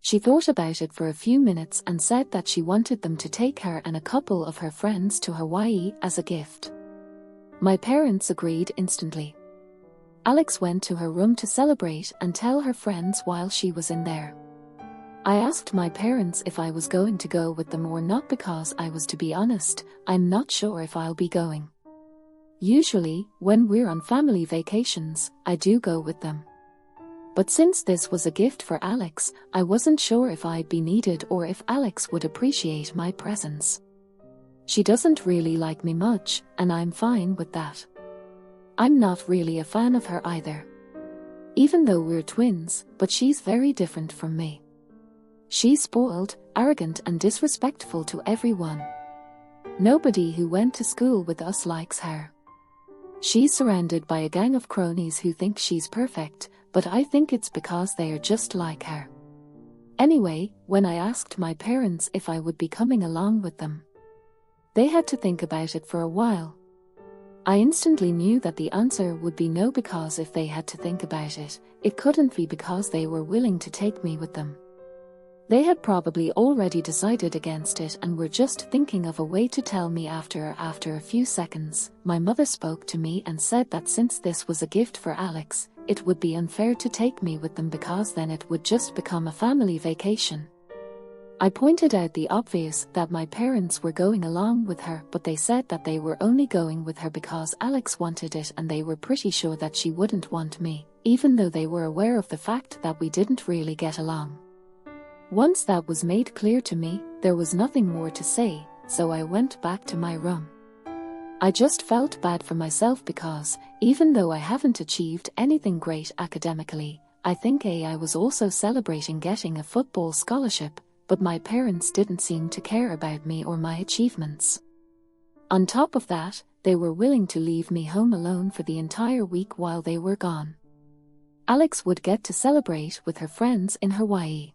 She thought about it for a few minutes and said that she wanted them to take her and a couple of her friends to Hawaii as a gift. My parents agreed instantly. Alex went to her room to celebrate and tell her friends while she was in there. I asked my parents if I was going to go with them or not because to be honest, I'm not sure if I'll be going. Usually, when we're on family vacations, I do go with them. But since this was a gift for Alex, I wasn't sure if I'd be needed or if Alex would appreciate my presence. She doesn't really like me much, and I'm fine with that. I'm not really a fan of her either. Even though we're twins, but she's very different from me. She's spoiled, arrogant and disrespectful to everyone. Nobody who went to school with us likes her. She's surrounded by a gang of cronies who think she's perfect, but I think it's because they are just like her. Anyway, when I asked my parents if I would be coming along with them, they had to think about it for a while. I instantly knew that the answer would be no because if they had to think about it, it couldn't be because they were willing to take me with them. They had probably already decided against it and were just thinking of a way to tell me after a few seconds. My mother spoke to me and said that since this was a gift for Alex, it would be unfair to take me with them because then it would just become a family vacation. I pointed out the obvious that my parents were going along with her, but they said that they were only going with her because Alex wanted it and they were pretty sure that she wouldn't want me, even though they were aware of the fact that we didn't really get along. Once that was made clear to me, there was nothing more to say, so I went back to my room. I just felt bad for myself because, even though I haven't achieved anything great academically, I think I was also celebrating getting a football scholarship, but my parents didn't seem to care about me or my achievements. On top of that, they were willing to leave me home alone for the entire week while they were gone. Alex would get to celebrate with her friends in Hawaii.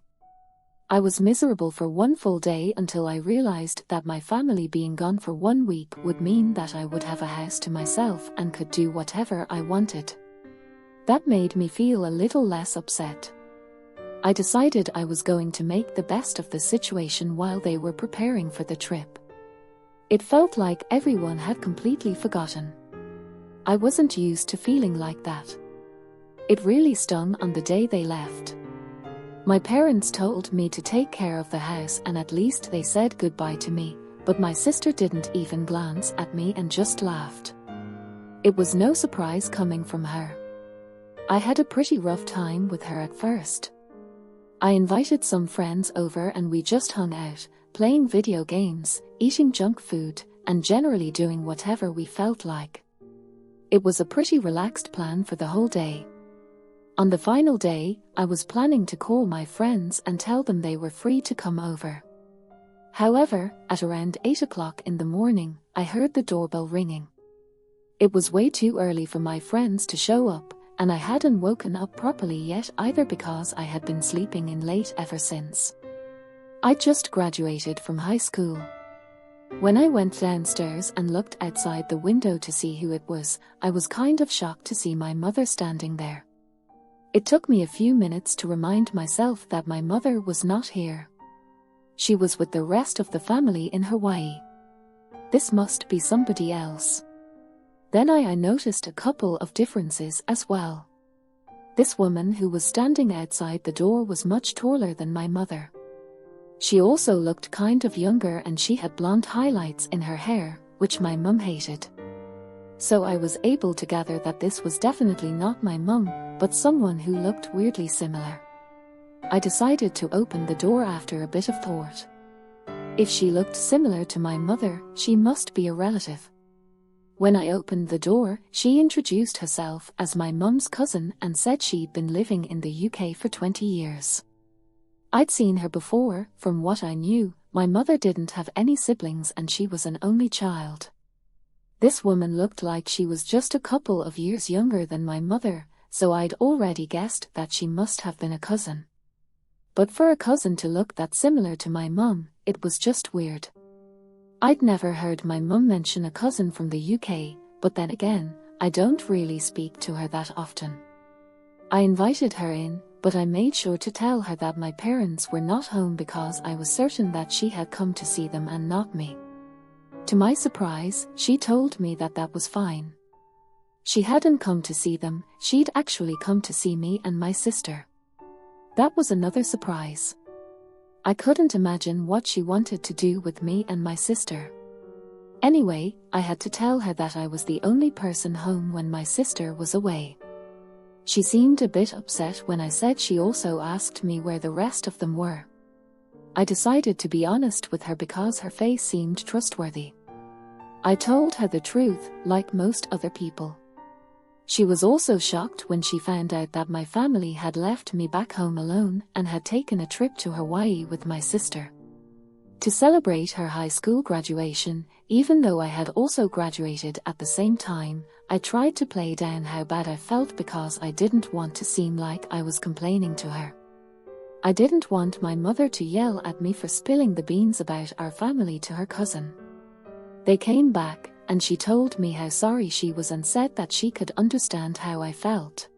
I was miserable for one full day until I realized that my family being gone for 1 week would mean that I would have a house to myself and could do whatever I wanted. That made me feel a little less upset. I decided I was going to make the best of the situation while they were preparing for the trip. It felt like everyone had completely forgotten. I wasn't used to feeling like that. It really stung on the day they left. My parents told me to take care of the house and at least they said goodbye to me, but my sister didn't even glance at me and just laughed. It was no surprise coming from her. I had a pretty rough time with her at first. I invited some friends over and we just hung out, playing video games, eating junk food, and generally doing whatever we felt like. It was a pretty relaxed plan for the whole day. On the final day, I was planning to call my friends and tell them they were free to come over. However, at around 8 o'clock in the morning, I heard the doorbell ringing. It was way too early for my friends to show up, and I hadn't woken up properly yet either because I had been sleeping in late ever since. I just graduated from high school. When I went downstairs and looked outside the window to see who it was, I was kind of shocked to see my mother standing there. It took me a few minutes to remind myself that my mother was not here. She was with the rest of the family in Hawaii. This must be somebody else. Then I noticed a couple of differences as well. This woman who was standing outside the door was much taller than my mother. She also looked kind of younger and she had blonde highlights in her hair, which my mum hated. So I was able to gather that this was definitely not my mum, but someone who looked weirdly similar. I decided to open the door after a bit of thought. If she looked similar to my mother, she must be a relative. When I opened the door, she introduced herself as my mum's cousin and said she'd been living in the UK for 20 years. I'd seen her before. From what I knew, my mother didn't have any siblings and she was an only child. This woman looked like she was just a couple of years younger than my mother, so I'd already guessed that she must have been a cousin. But for a cousin to look that similar to my mum, it was just weird. I'd never heard my mum mention a cousin from the UK, but then again, I don't really speak to her that often. I invited her in, but I made sure to tell her that my parents were not home because I was certain that she had come to see them and not me. To my surprise, she told me that that was fine. She hadn't come to see them, she'd actually come to see me and my sister. That was another surprise. I couldn't imagine what she wanted to do with me and my sister. Anyway, I had to tell her that I was the only person home when my sister was away. She seemed a bit upset when I said she also asked me where the rest of them were. I decided to be honest with her because her face seemed trustworthy. I told her the truth, like most other people. She was also shocked when she found out that my family had left me back home alone and had taken a trip to Hawaii with my sister. To celebrate her high school graduation, even though I had also graduated at the same time, I tried to play down how bad I felt because I didn't want to seem like I was complaining to her. I didn't want my mother to yell at me for spilling the beans about our family to her cousin. They came back, and she told me how sorry she was and said that she could understand how I felt.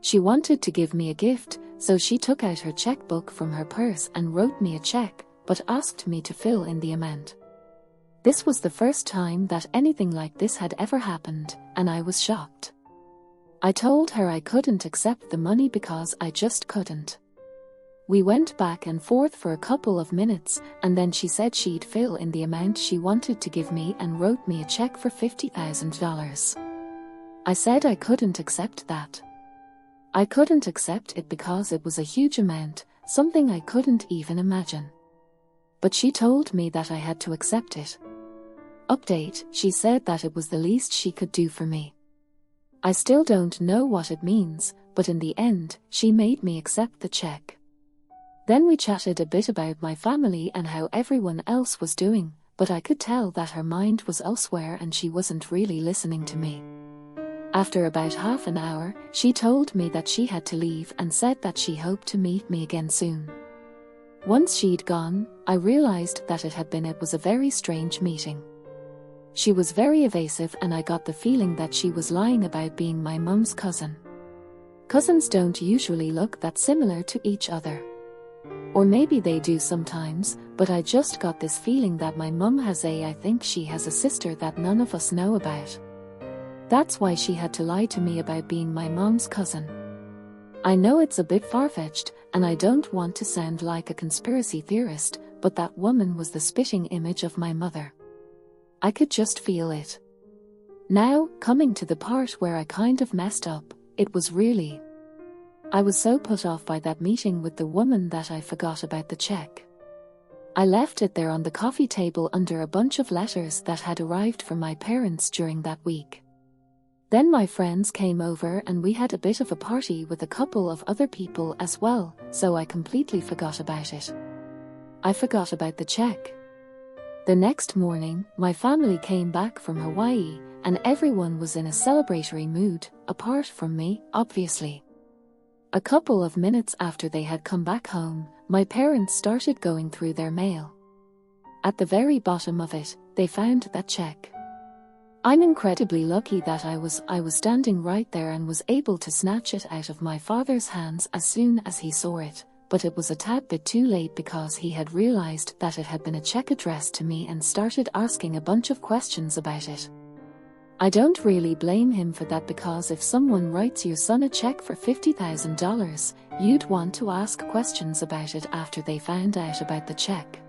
She wanted to give me a gift, so she took out her checkbook from her purse and wrote me a check, but asked me to fill in the amount. This was the first time that anything like this had ever happened, and I was shocked. I told her I couldn't accept the money because I just couldn't. We went back and forth for a couple of minutes, and then she said she'd fill in the amount she wanted to give me and wrote me a check for $50,000. I said I couldn't accept that. I couldn't accept it because it was a huge amount, something I couldn't even imagine. But she told me that I had to accept it. Update, she said that it was the least she could do for me. I still don't know what it means, but in the end, she made me accept the check. Then we chatted a bit about my family and how everyone else was doing, but I could tell that her mind was elsewhere and she wasn't really listening to me. After about half an hour, she told me that she had to leave and said that she hoped to meet me again soon. Once she'd gone, I realized that it was a very strange meeting. She was very evasive and I got the feeling that she was lying about being my mum's cousin. Cousins don't usually look that similar to each other. Or maybe they do sometimes, but I just got this feeling that my mum I think she has a sister that none of us know about. That's why she had to lie to me about being my mom's cousin. I know it's a bit far-fetched, and I don't want to sound like a conspiracy theorist, but that woman was the spitting image of my mother. I could just feel it. Now, coming to the part where I kind of messed up, I was so put off by that meeting with the woman that I forgot about the check. I left it there on the coffee table under a bunch of letters that had arrived from my parents during that week. Then my friends came over and we had a bit of a party with a couple of other people as well, so I completely forgot about it. I forgot about the check. The next morning, my family came back from Hawaii, and everyone was in a celebratory mood, apart from me, obviously. A couple of minutes after they had come back home, my parents started going through their mail. At the very bottom of it, they found that check. I'm incredibly lucky that I was standing right there and was able to snatch it out of my father's hands as soon as he saw it, but it was a tad bit too late because he had realized that it had been a check addressed to me and started asking a bunch of questions about it. I don't really blame him for that because if someone writes your son a check for $50,000, you'd want to ask questions about it after they found out about the check.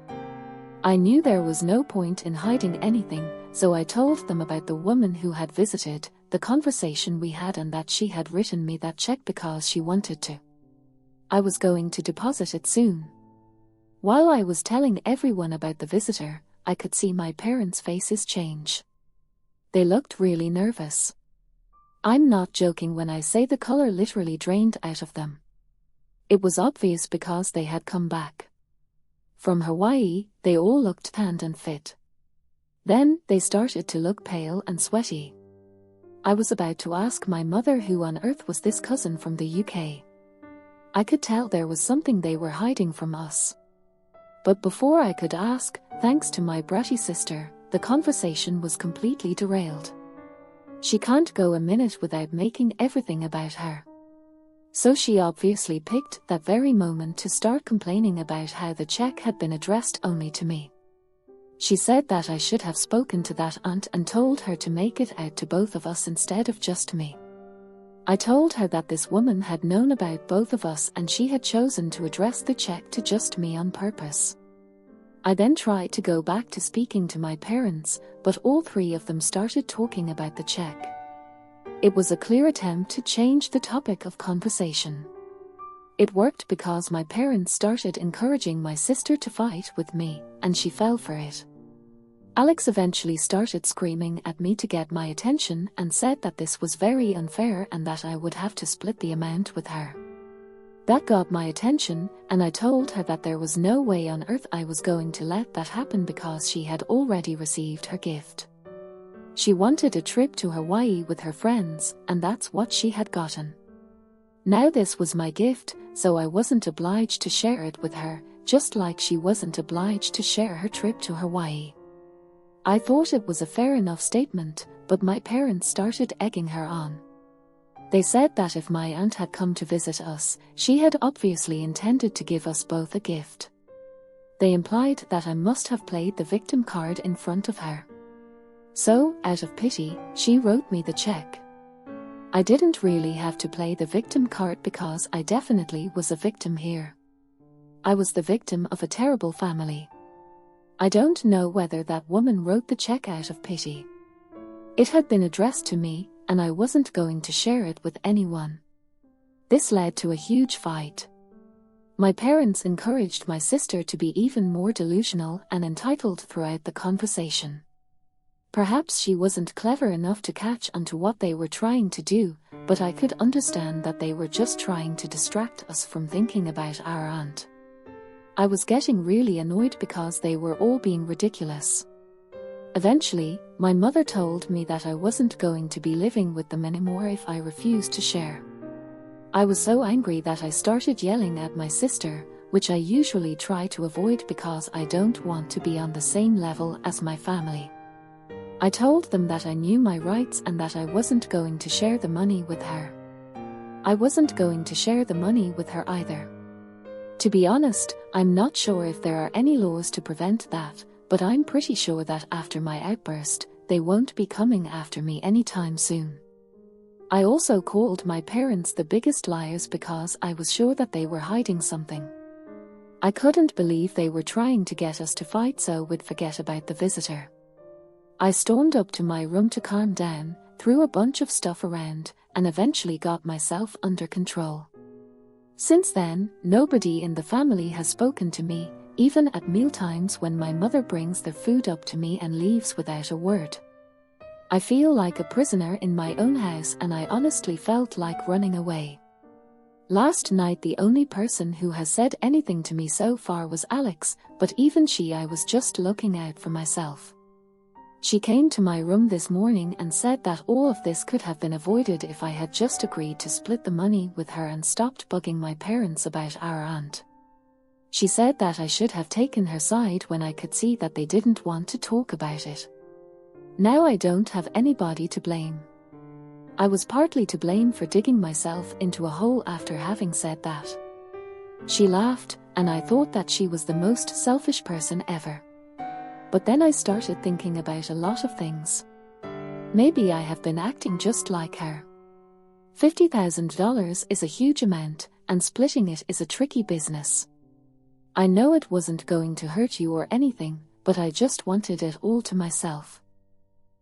I knew there was no point in hiding anything, so I told them about the woman who had visited, the conversation we had and that she had written me that check because she wanted to. I was going to deposit it soon. While I was telling everyone about the visitor, I could see my parents' faces change. They looked really nervous. I'm not joking when I say the color literally drained out of them. It was obvious because they had come back from Hawaii. They all looked tanned and fit. Then, they started to look pale and sweaty. I was about to ask my mother who on earth was this cousin from the UK. I could tell there was something they were hiding from us. But before I could ask, thanks to my bratty sister, the conversation was completely derailed. She can't go a minute without making everything about her. So she obviously picked that very moment to start complaining about how the check had been addressed only to me. She said that I should have spoken to that aunt and told her to make it out to both of us instead of just me. I told her that this woman had known about both of us and she had chosen to address the check to just me on purpose. I then tried to go back to speaking to my parents, but all three of them started talking about the check. It was a clear attempt to change the topic of conversation. It worked because my parents started encouraging my sister to fight with me, and she fell for it. Alex eventually started screaming at me to get my attention and said that this was very unfair and that I would have to split the amount with her. That got my attention, and I told her that there was no way on earth I was going to let that happen because she had already received her gift. She wanted a trip to Hawaii with her friends, and that's what she had gotten. Now this was my gift, so I wasn't obliged to share it with her, just like she wasn't obliged to share her trip to Hawaii. I thought it was a fair enough statement, but my parents started egging her on. They said that if my aunt had come to visit us, she had obviously intended to give us both a gift. They implied that I must have played the victim card in front of her. So, out of pity, she wrote me the check. I didn't really have to play the victim card because I definitely was a victim here. I was the victim of a terrible family. I don't know whether that woman wrote the check out of pity. It had been addressed to me, and I wasn't going to share it with anyone. This led to a huge fight. My parents encouraged my sister to be even more delusional and entitled throughout the conversation. Perhaps she wasn't clever enough to catch on to what they were trying to do, but I could understand that they were just trying to distract us from thinking about our aunt. I was getting really annoyed because they were all being ridiculous. Eventually, my mother told me that I wasn't going to be living with them anymore if I refused to share. I was so angry that I started yelling at my sister, which I usually try to avoid because I don't want to be on the same level as my family. I told them that I knew my rights and that I wasn't going to share the money with her. I wasn't going to share the money with her either. To be honest, I'm not sure if there are any laws to prevent that, but I'm pretty sure that after my outburst, they won't be coming after me anytime soon. I also called my parents the biggest liars because I was sure that they were hiding something. I couldn't believe they were trying to get us to fight so we'd forget about the visitor. I stormed up to my room to calm down, threw a bunch of stuff around, and eventually got myself under control. Since then, nobody in the family has spoken to me, even at mealtimes when my mother brings their food up to me and leaves without a word. I feel like a prisoner in my own house and I honestly felt like running away. Last night the only person who has said anything to me so far was Alex, but even she I was just looking out for myself. She came to my room this morning and said that all of this could have been avoided if I had just agreed to split the money with her and stopped bugging my parents about our aunt. She said that I should have taken her side when I could see that they didn't want to talk about it. Now I don't have anybody to blame. I was partly to blame for digging myself into a hole after having said that. She laughed, and I thought that she was the most selfish person ever. But then I started thinking about a lot of things. Maybe I have been acting just like her. $50,000 is a huge amount, and splitting it is a tricky business. I know it wasn't going to hurt you or anything, but I just wanted it all to myself.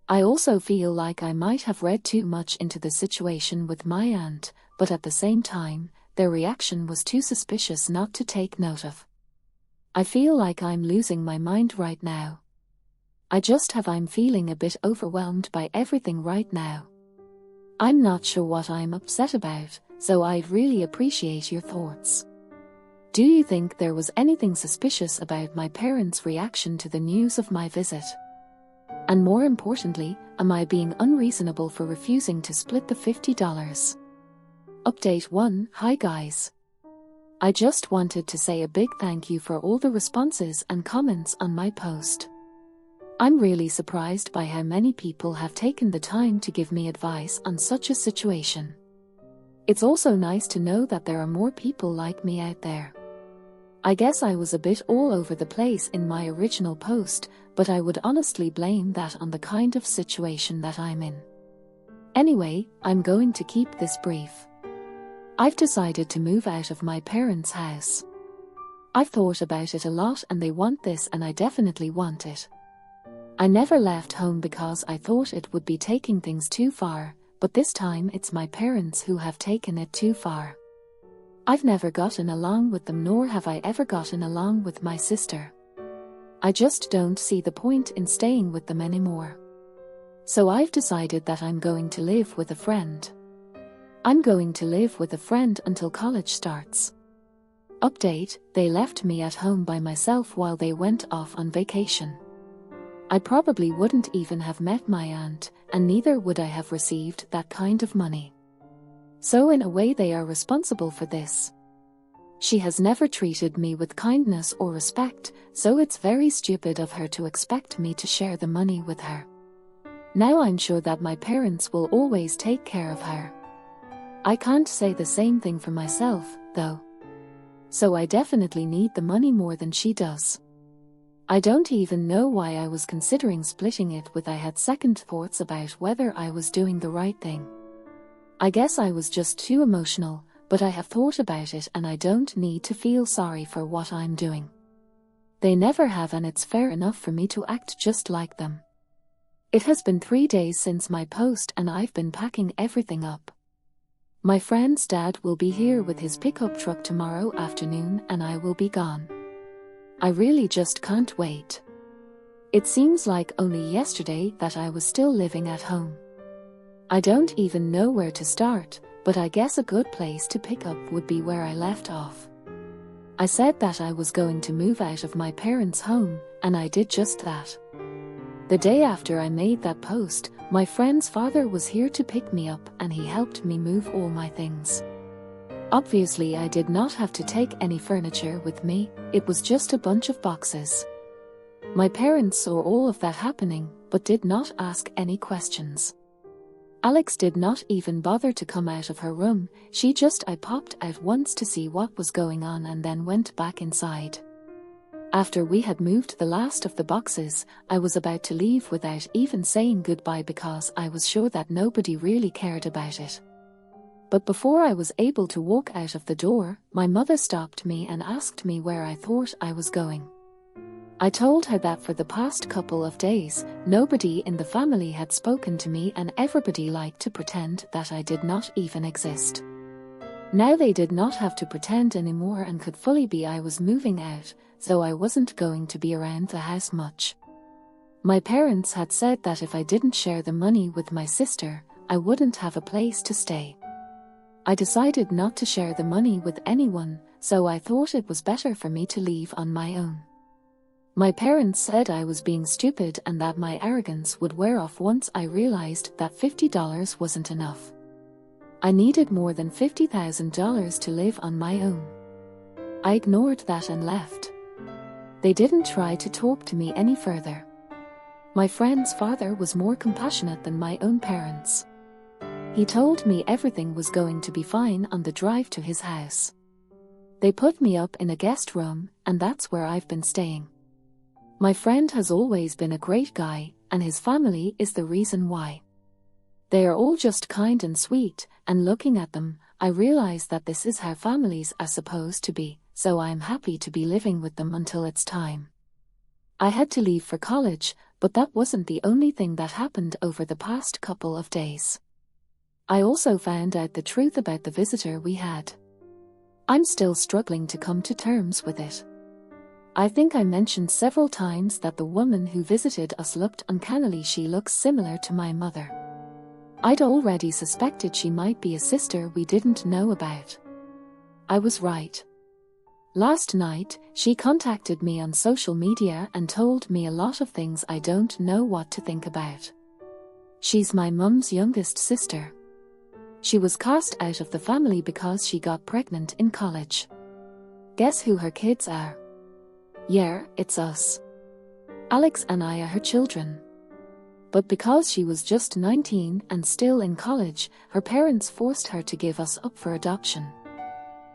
I also feel like I might have read too much into the situation with my aunt, but at the same time, their reaction was too suspicious not to take note of. I feel like I'm losing my mind right now. I'm feeling a bit overwhelmed by everything right now. I'm not sure what I'm upset about, so I'd really appreciate your thoughts. Do you think there was anything suspicious about my parents' reaction to the news of my visit? And more importantly, am I being unreasonable for refusing to split the $50? Update 1. Hi guys. I just wanted to say a big thank you for all the responses and comments on my post. I'm really surprised by how many people have taken the time to give me advice on such a situation. It's also nice to know that there are more people like me out there. I guess I was a bit all over the place in my original post, but I would honestly blame that on the kind of situation that I'm in. Anyway, I'm going to keep this brief. I've decided to move out of my parents' house. I've thought about it a lot and they want this and I definitely want it. I never left home because I thought it would be taking things too far, but this time it's my parents who have taken it too far. I've never gotten along with them, nor have I ever gotten along with my sister. I just don't see the point in staying with them anymore. So I've decided that I'm going to live with a friend. I'm going to live with a friend until college starts. Update: they left me at home by myself while they went off on vacation. I probably wouldn't even have met my aunt, and neither would I have received that kind of money. So in a way they are responsible for this. She has never treated me with kindness or respect, so it's very stupid of her to expect me to share the money with her. Now I'm sure that my parents will always take care of her. I can't say the same thing for myself, though. So I definitely need the money more than she does. I don't even know why I was considering splitting it with. I had second thoughts about whether I was doing the right thing. I guess I was just too emotional, but I have thought about it and I don't need to feel sorry for what I'm doing. They never have, and it's fair enough for me to act just like them. It has been 3 days since my post and I've been packing everything up. My friend's dad will be here with his pickup truck tomorrow afternoon and I will be gone. I really just can't wait. It seems like only yesterday that I was still living at home. I don't even know where to start, but I guess a good place to pick up would be where I left off. I said that I was going to move out of my parents' home, and I did just that. The day after I made that post, my friend's father was here to pick me up and he helped me move all my things. Obviously I did not have to take any furniture with me, it was just a bunch of boxes. My parents saw all of that happening, but did not ask any questions. Alex did not even bother to come out of her room, I popped out once to see what was going on and then went back inside. After we had moved the last of the boxes, I was about to leave without even saying goodbye because I was sure that nobody really cared about it. But before I was able to walk out of the door, my mother stopped me and asked me where I thought I was going. I told her that for the past couple of days, nobody in the family had spoken to me and everybody liked to pretend that I did not even exist. Now they did not have to pretend anymore and could fully be I was moving out, so I wasn't going to be around the house much. My parents had said that if I didn't share the money with my sister, I wouldn't have a place to stay. I decided not to share the money with anyone, so I thought it was better for me to leave on my own. My parents said I was being stupid and that my arrogance would wear off once I realized that $50 wasn't enough. I needed more than $50,000 to live on my own. I ignored that and left. They didn't try to talk to me any further. My friend's father was more compassionate than my own parents. He told me everything was going to be fine on the drive to his house. They put me up in a guest room, and that's where I've been staying. My friend has always been a great guy, and his family is the reason why. They are all just kind and sweet, and looking at them, I realize that this is how families are supposed to be, so I'm happy to be living with them until it's time. I had to leave for college, but that wasn't the only thing that happened over the past couple of days. I also found out the truth about the visitor we had. I'm still struggling to come to terms with it. I think I mentioned several times that the woman who visited us looked uncannily. She looks similar to my mother. I'd already suspected she might be a sister we didn't know about. I was right. Last night, she contacted me on social media and told me a lot of things I don't know what to think about. She's my mum's youngest sister. She was cast out of the family because she got pregnant in college. Guess who her kids are? Yeah, it's us. Alex and I are her children. But because she was just 19 and still in college, her parents forced her to give us up for adoption.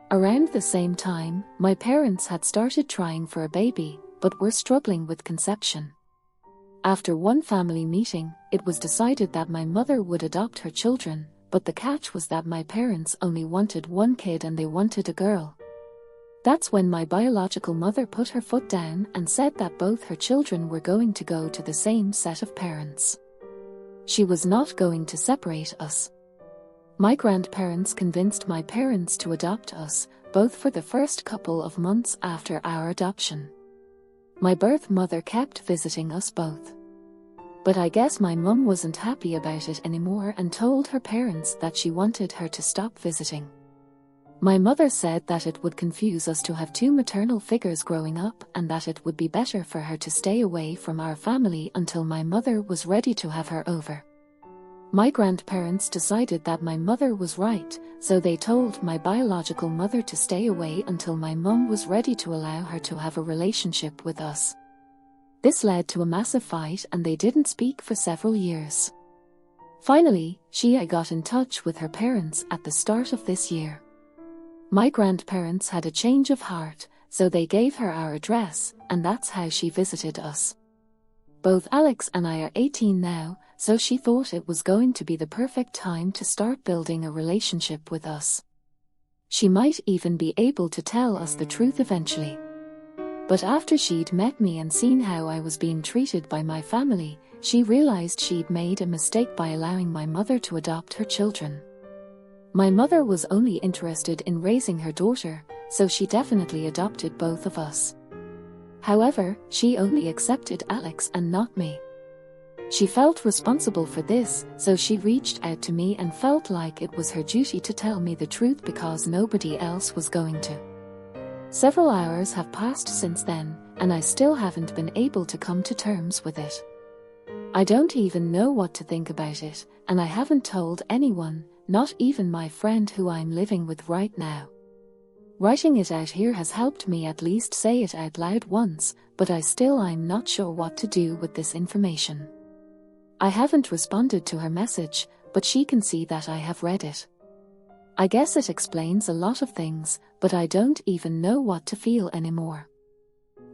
Around the same time, my parents had started trying for a baby, but were struggling with conception. After one family meeting, it was decided that my mother would adopt her children, but the catch was that my parents only wanted one kid and they wanted a girl. That's when my biological mother put her foot down and said that both her children were going to go to the same set of parents. She was not going to separate us. My grandparents convinced my parents to adopt us, both for the first couple of months after our adoption. My birth mother kept visiting us both. But I guess my mum wasn't happy about it anymore and told her parents that she wanted her to stop visiting. My mother said that it would confuse us to have two maternal figures growing up and that it would be better for her to stay away from our family until my mother was ready to have her over. My grandparents decided that my mother was right, so they told my biological mother to stay away until my mum was ready to allow her to have a relationship with us. This led to a massive fight and they didn't speak for several years. Finally, I got in touch with her parents at the start of this year. My grandparents had a change of heart, so they gave her our address, and that's how she visited us. Both Alex and I are 18 now, so she thought it was going to be the perfect time to start building a relationship with us. She might even be able to tell us the truth eventually. But after she'd met me and seen how I was being treated by my family, she realized she'd made a mistake by allowing my mother to adopt her children. My mother was only interested in raising her daughter, so she definitely adopted both of us. However, she only accepted Alex and not me. She felt responsible for this, so she reached out to me and felt like it was her duty to tell me the truth because nobody else was going to. Several hours have passed since then, and I still haven't been able to come to terms with it. I don't even know what to think about it, and I haven't told anyone, not even my friend who I'm living with right now. Writing it out here has helped me at least say it out loud once, but I'm not sure what to do with this information. I haven't responded to her message, but she can see that I have read it. I guess it explains a lot of things, but I don't even know what to feel anymore.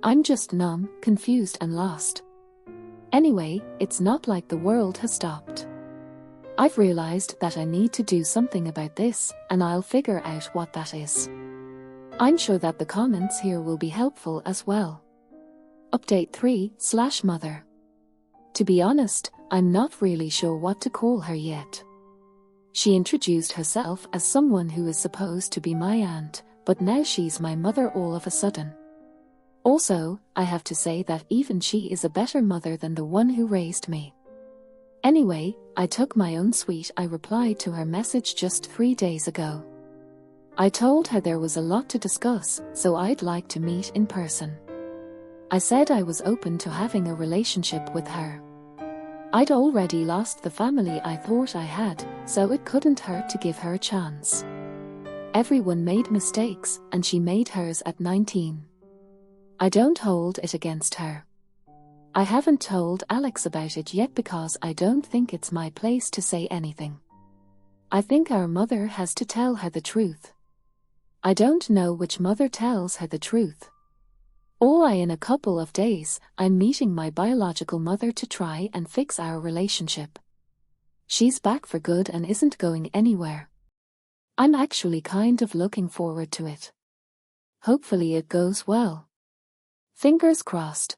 I'm just numb, confused and lost. Anyway, it's not like the world has stopped. I've realized that I need to do something about this, and I'll figure out what that is. I'm sure that the comments here will be helpful as well. Update 3/Mother. To be honest, I'm not really sure what to call her yet. She introduced herself as someone who is supposed to be my aunt, but now she's my mother all of a sudden. Also, I have to say that even she is a better mother than the one who raised me. Anyway, I took my own sweet. I replied to her message just 3 days ago. I told her there was a lot to discuss, so I'd like to meet in person. I said I was open to having a relationship with her. I'd already lost the family I thought I had, so it couldn't hurt to give her a chance. Everyone made mistakes, and she made hers at 19. I don't hold it against her. I haven't told Alex about it yet because I don't think it's my place to say anything. I think our mother has to tell her the truth. I don't know which mother tells her the truth. In a couple of days, I'm meeting my biological mother to try and fix our relationship. She's back for good and isn't going anywhere. I'm actually kind of looking forward to it. Hopefully it goes well. Fingers crossed.